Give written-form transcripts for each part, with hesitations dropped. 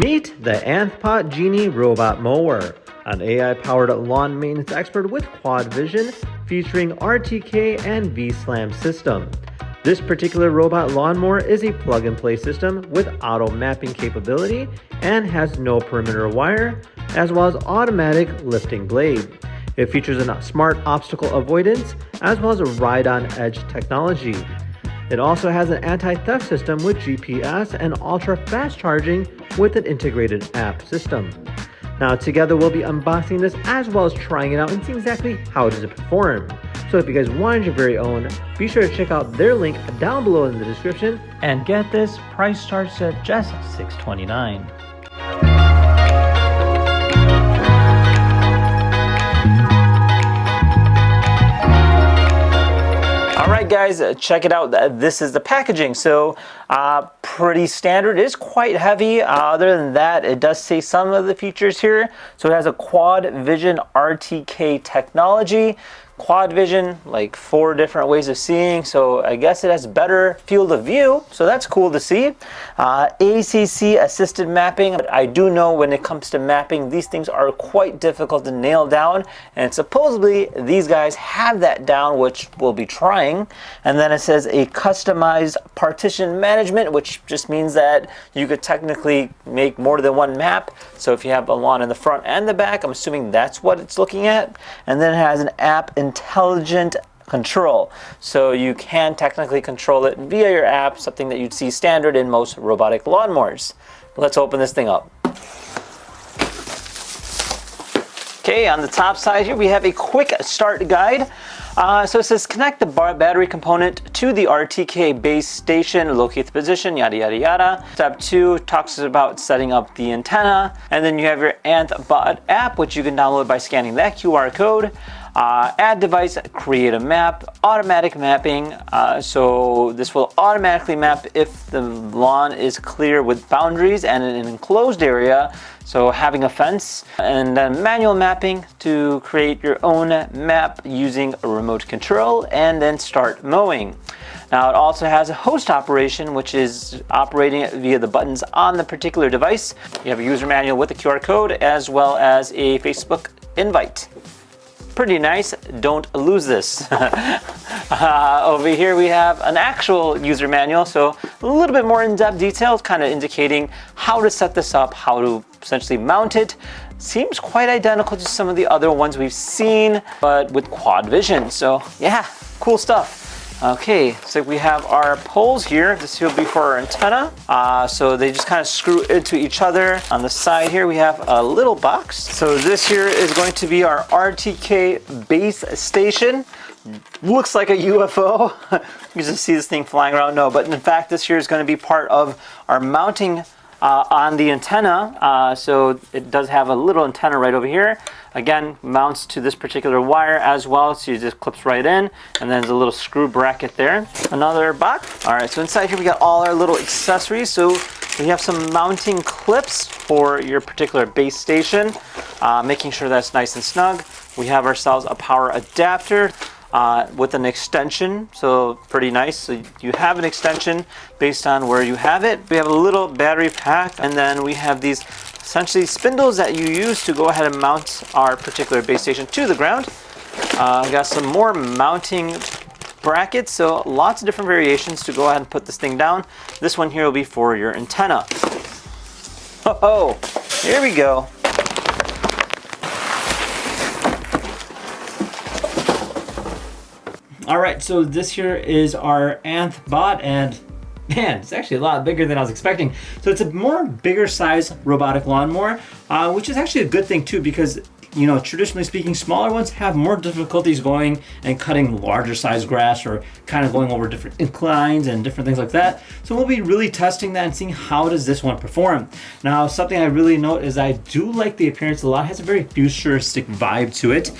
Meet the ANTHBOT Genie Robot Mower, an AI-powered lawn maintenance expert with quad vision featuring RTK and V-SLAM system. This particular robot lawnmower is a plug-and-play system with auto mapping capability and has no perimeter wire, as well as automatic lifting blade. It features a smart obstacle avoidance as well as a ride-on edge technology. It also has an anti-theft system with GPS and ultra-fast charging with an integrated app system. Now together we'll be unboxing this as well as trying it out and seeing exactly how does it perform. So if you guys want your very own, be sure to check out their link down below in the description. And get this, price starts at just $629. Alright guys, check it out. This is the packaging. So pretty standard. It is quite heavy. Other than that, it does say some of the features here. So it has a quad vision RTK technology. Quad vision, like 4 different ways of seeing, so I guess it has better field of view, so that's cool to see. ACC assisted mapping. But I do know when it comes to mapping, these things are quite difficult to nail down, and supposedly these guys have that down, which we'll be trying. And then it says a customized partition management, which just means that you could technically make more than one map. So if you have a lawn in the front and the back, I'm assuming that's what it's looking at. And then it has an app intelligent control, so you can technically control it via your app, something that you'd see standard in most robotic lawnmowers. Let's open this thing up. Okay, on the top side here we have a quick start guide. So it says connect the battery component to the RTK base station, locate the position, yada yada yada. Step 2 talks about setting up the antenna, and then you have your ANTHBOT app, which you can download by scanning that QR code. Add device, create a map, automatic mapping. So this will automatically map if the lawn is clear with boundaries and in an enclosed area, so having a fence. And then manual mapping to create your own map using a remote control, and then start mowing. Now it also has a host operation, which is operating it via the buttons on the particular device. You have a user manual with a QR code as well as a Facebook invite. Pretty nice, don't lose this. Over here we have an actual user manual, so a little bit more in-depth details, kind of indicating how to set this up, how to essentially mount it. Seems quite identical to some of the other ones we've seen, but with quad vision. So yeah, cool stuff. Okay, so we have our poles here. This will be for our antenna. So they just kind of screw into each other. On the side here, we have a little box. So this here is going to be our RTK base station. Looks like a UFO. You just see this thing flying around. No, but in fact, this here is going to be part of our mounting on the antenna. So it does have a little antenna right over here. Again, mounts to this particular wire as well, so it just clips right in, and then there's a little screw bracket there. Another box. All right, so inside here we got all our little accessories. So we have some mounting clips for your particular base station, making sure that's nice and snug. We have ourselves a power adapter with an extension, so pretty nice. So you have an extension based on where you have it. We have a little battery pack, and then we have these essentially spindles that you use to go ahead and mount our particular base station to the ground. Got some more mounting brackets, so lots of different variations to go ahead and put this thing down. This one here will be for your antenna. Oh, here we go. All right, so this here is our ANTHBOT, and man, it's actually a lot bigger than I was expecting. So it's a bigger size robotic lawnmower, which is actually a good thing too, because you know, traditionally speaking, smaller ones have more difficulties going and cutting larger size grass or kind of going over different inclines and different things like that. So we'll be really testing that and seeing how does this one perform. Now, something I really note is I do like the appearance a lot. It has a very futuristic vibe to it.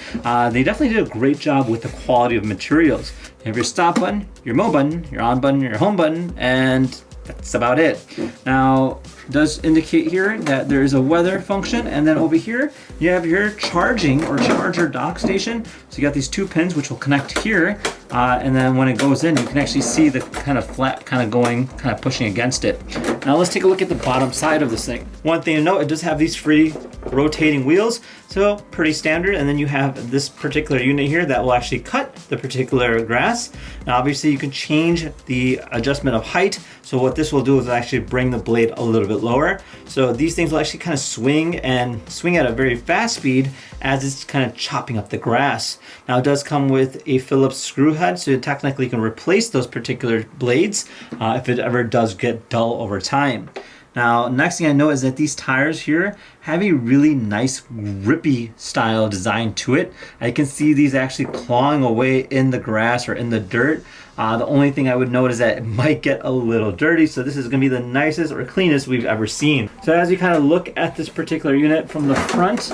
They definitely did a great job with the quality of materials. You have your stop button, your mow button, your on button, your home button, and that's about it. Now, it does indicate here that there is a weather function, and then over here you have your charging or charger dock station. So you got these 2 pins which will connect here, and then when it goes in, you can actually see the kind of flap kind of going, kind of pushing against it. Now let's take a look at the bottom side of this thing. One thing to note, it does have these free rotating wheels, so pretty standard. And then you have this particular unit here that will actually cut the particular grass. Now obviously you can change the adjustment of height. So what this will do is actually bring the blade a little bit lower. So these things will actually kind of swing at a very fast speed as it's kind of chopping up the grass. Now it does come with a Phillips screw head, so you technically can replace those particular blades if it ever does get dull over time. Now, next thing I know is that these tires here have a really nice grippy style design to it. I can see these actually clawing away in the grass or in the dirt. The only thing I would note is that it might get a little dirty, so this is going to be the nicest or cleanest we've ever seen. So as you kind of look at this particular unit from the front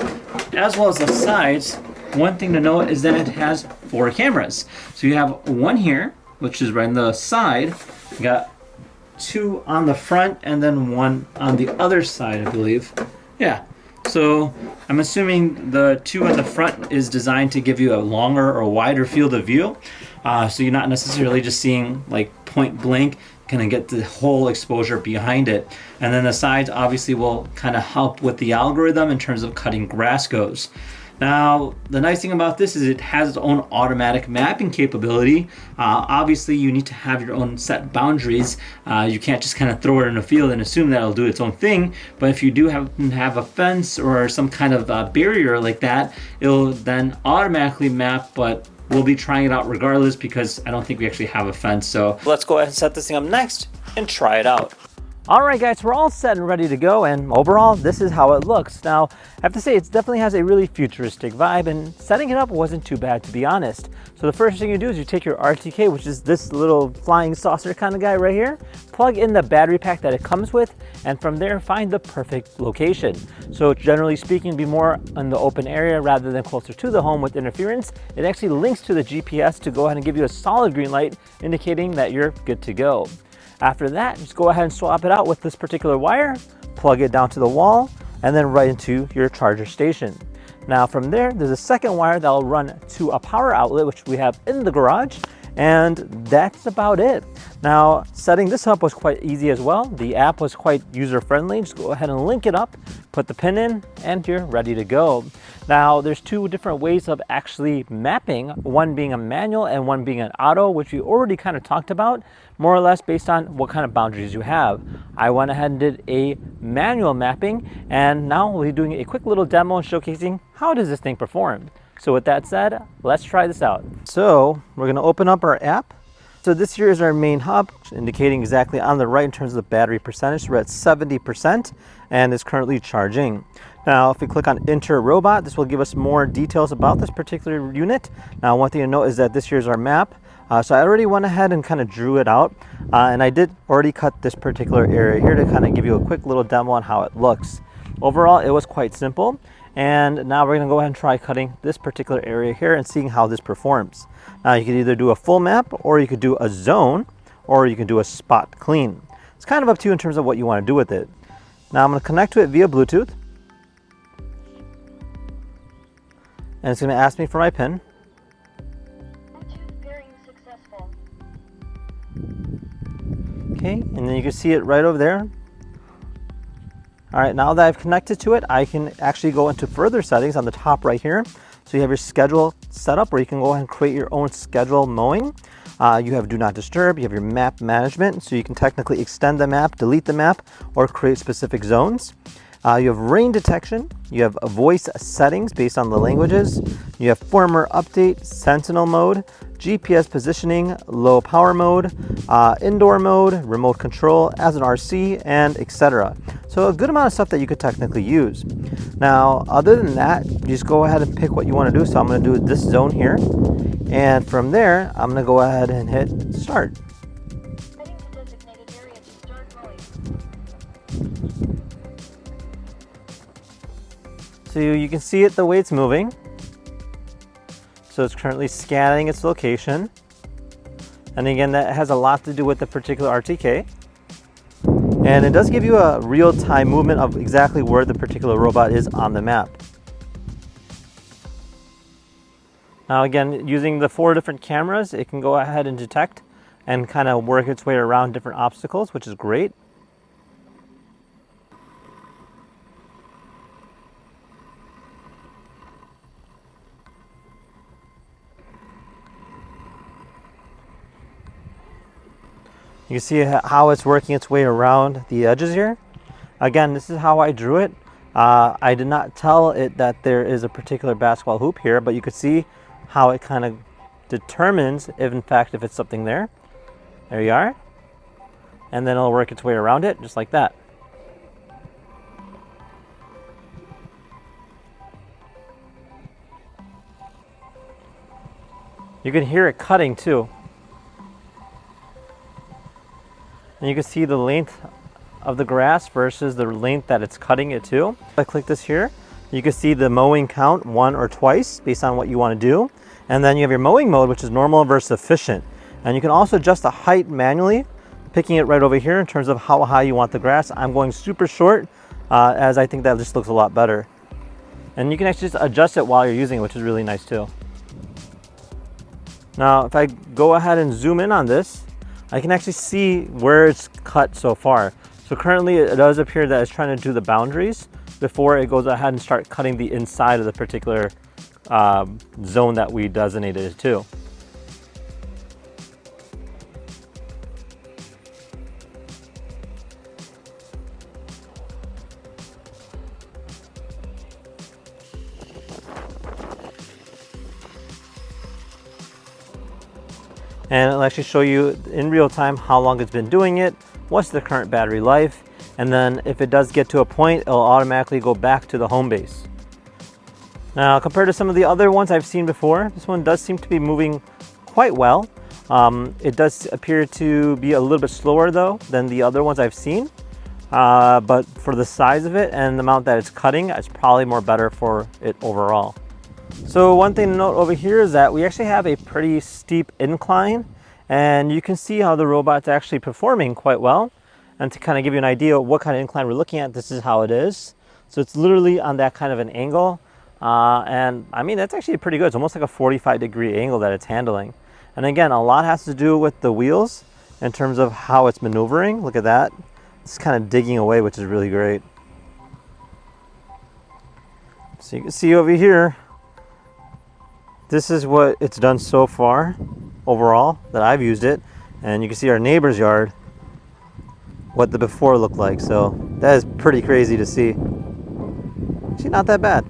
as well as the sides, one thing to note is that it has 4 cameras. So you have one here, which is right on the side. You got 2 on the front and then 1 on the other side, I believe. Yeah, so I'm assuming the 2 on the front is designed to give you a longer or wider field of view. So you're not necessarily just seeing like point blank, kind of get the whole exposure behind it. And then the sides obviously will kind of help with the algorithm in terms of cutting grass goes. Now, the nice thing about this is it has its own automatic mapping capability. Obviously, you need to have your own set boundaries. You can't just kind of throw it in a field and assume that it'll do its own thing. But if you do have a fence or some kind of barrier like that, it'll then automatically map, but we'll be trying it out regardless because I don't think we actually have a fence. So let's go ahead and set this thing up next and try it out. All right, guys, we're all set and ready to go, and overall, this is how it looks. Now, I have to say, it definitely has a really futuristic vibe, and setting it up wasn't too bad, to be honest. So the first thing you do is you take your RTK, which is this little flying saucer kind of guy right here, plug in the battery pack that it comes with, and from there, find the perfect location. So generally speaking, be more in the open area rather than closer to the home with interference. It actually links to the GPS to go ahead and give you a solid green light, indicating that you're good to go. After that, just go ahead and swap it out with this particular wire, plug it down to the wall, and then right into your charger station. Now from there, there's a second wire that will run to a power outlet, which we have in the garage, and that's about it. Now, setting this up was quite easy as well. The app was quite user-friendly. Just go ahead and link it up, put the pin in, and you're ready to go. Now, there's 2 different ways of actually mapping, one being a manual and one being an auto, which we already kind of talked about, more or less based on what kind of boundaries you have. I went ahead and did a manual mapping, and now we'll be doing a quick little demo showcasing how does this thing perform. So with that said, let's try this out. So we're going to open up our app. So this here is our main hub, indicating exactly on the right in terms of the battery percentage. We're at 70% and it's currently charging. Now, if we click on Enter Robot, this will give us more details about this particular unit. Now, one thing to note is that this here is our map. So I already went ahead and kind of drew it out. And I did already cut this particular area here to kind of give you a quick little demo on how it looks. Overall, it was quite simple. And now we're going to go ahead and try cutting this particular area here and seeing how this performs. Now you could either do a full map, or you could do a zone, or you can do a spot clean. It's kind of up to you in terms of what you want to do with it. Now I'm going to connect to it via Bluetooth. And it's going to ask me for my PIN. Okay, and then you can see it right over there. All right, now that I've connected to it, I can actually go into further settings on the top right here. So you have your schedule set up where you can go ahead and create your own schedule mowing. You have do not disturb, you have your map management, so you can technically extend the map, delete the map, or create specific zones. You have rain detection, you have voice settings based on the languages, you have firmware update, sentinel mode, GPS positioning, low power mode, indoor mode, remote control as an RC, and etc. So a good amount of stuff that you could technically use. Now, other than that, you just go ahead and pick what you want to do. So I'm going to do this zone here. And from there, I'm going to go ahead and hit start. Heading to designated area to start mowing. So you can see it the way it's moving. So it's currently scanning its location. And again, that has a lot to do with the particular RTK. And it does give you a real-time movement of exactly where the particular robot is on the map. Now again, using the 4 different cameras, it can go ahead and detect and kind of work its way around different obstacles, which is great. You can see how it's working its way around the edges here. Again, this is how I drew it. I did not tell it that there is a particular basketball hoop here, but you could see how it kind of determines if in fact if it's something there. There you are. And then it'll work its way around it just like that. You can hear it cutting too. And you can see the length of the grass versus the length that it's cutting it to. If I click this here, you can see the mowing count 1 or twice based on what you want to do. And then you have your mowing mode, which is normal versus efficient. And you can also adjust the height manually, picking it right over here in terms of how high you want the grass. I'm going super short as I think that just looks a lot better. And you can actually just adjust it while you're using it, which is really nice too. Now, if I go ahead and zoom in on this, I can actually see where it's cut so far. So currently it does appear that it's trying to do the boundaries before it goes ahead and start cutting the inside of the particular zone that we designated it to. And it'll actually show you in real time how long it's been doing it, what's the current battery life, and then if it does get to a point, it'll automatically go back to the home base. Now, compared to some of the other ones I've seen before, this one does seem to be moving quite well. It does appear to be a little bit slower though than the other ones I've seen, but for the size of it and the amount that it's cutting, it's probably more better for it overall. So one thing to note over here is that we actually have a pretty steep incline, and you can see how the robot's actually performing quite well. And to kind of give you an idea of what kind of incline we're looking at, this is how it is. So it's literally on that kind of an angle. And I mean, that's actually pretty good. It's almost like a 45-degree angle that it's handling. And again, a lot has to do with the wheels in terms of how it's maneuvering. Look at that. It's kind of digging away, which is really great. So you can see over here, this is what it's done so far overall that I've used it. And you can see our neighbor's yard, what the before looked like. So that is pretty crazy to see. Actually, not that bad.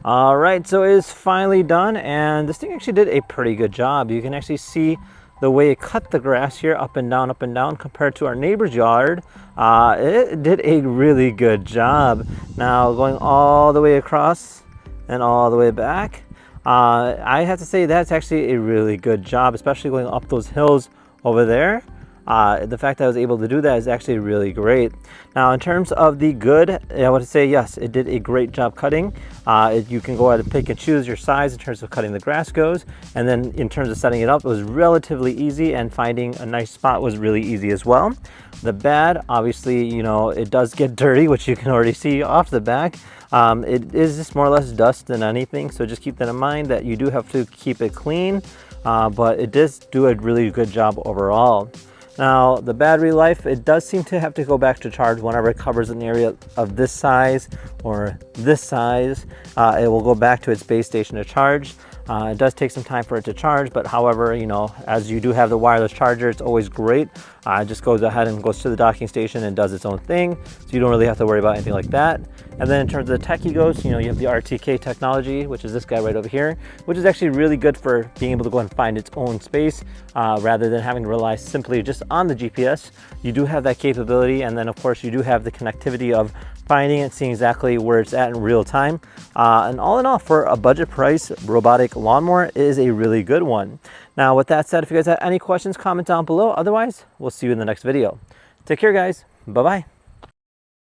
All right, so it is finally done, and this thing actually did a pretty good job. You can actually see the way it cut the grass here up and down compared to our neighbor's yard. It did a really good job. Now going all the way across and all the way back, I have to say that's actually a really good job, especially going up those hills over there. The fact that I was able to do that is actually really great. Now, in terms of the good, I would say yes, it did a great job cutting. You can go ahead and pick and choose your size in terms of cutting the grass goes. And then in terms of setting it up, it was relatively easy, and finding a nice spot was really easy as well. The bad, obviously, you know, it does get dirty, which you can already see off the back. It is just more or less dust than anything. So just keep that in mind that you do have to keep it clean, but it does do a really good job overall. Now, the battery life, it does seem to have to go back to charge whenever it covers an area of this size or this size. It will go back to its base station to charge. It does take some time for it to charge, but however, you know, as you do have the wireless charger, it's always great. It just goes ahead and goes to the docking station and does its own thing, so you don't really have to worry about anything like that. And then in terms of the techie goes, you know, you have the RTK technology, which is this guy right over here, which is actually really good for being able to go and find its own space rather than having to rely simply just on the GPS. You do have that capability, and then of course you do have the connectivity of finding it, seeing exactly where it's at in real time. And all in all, for a budget price, Robotic lawnmower is a really good one. Now, with that said, if you guys have any questions, comment down below. Otherwise, we'll see you in the next video. Take care, guys. Bye-bye.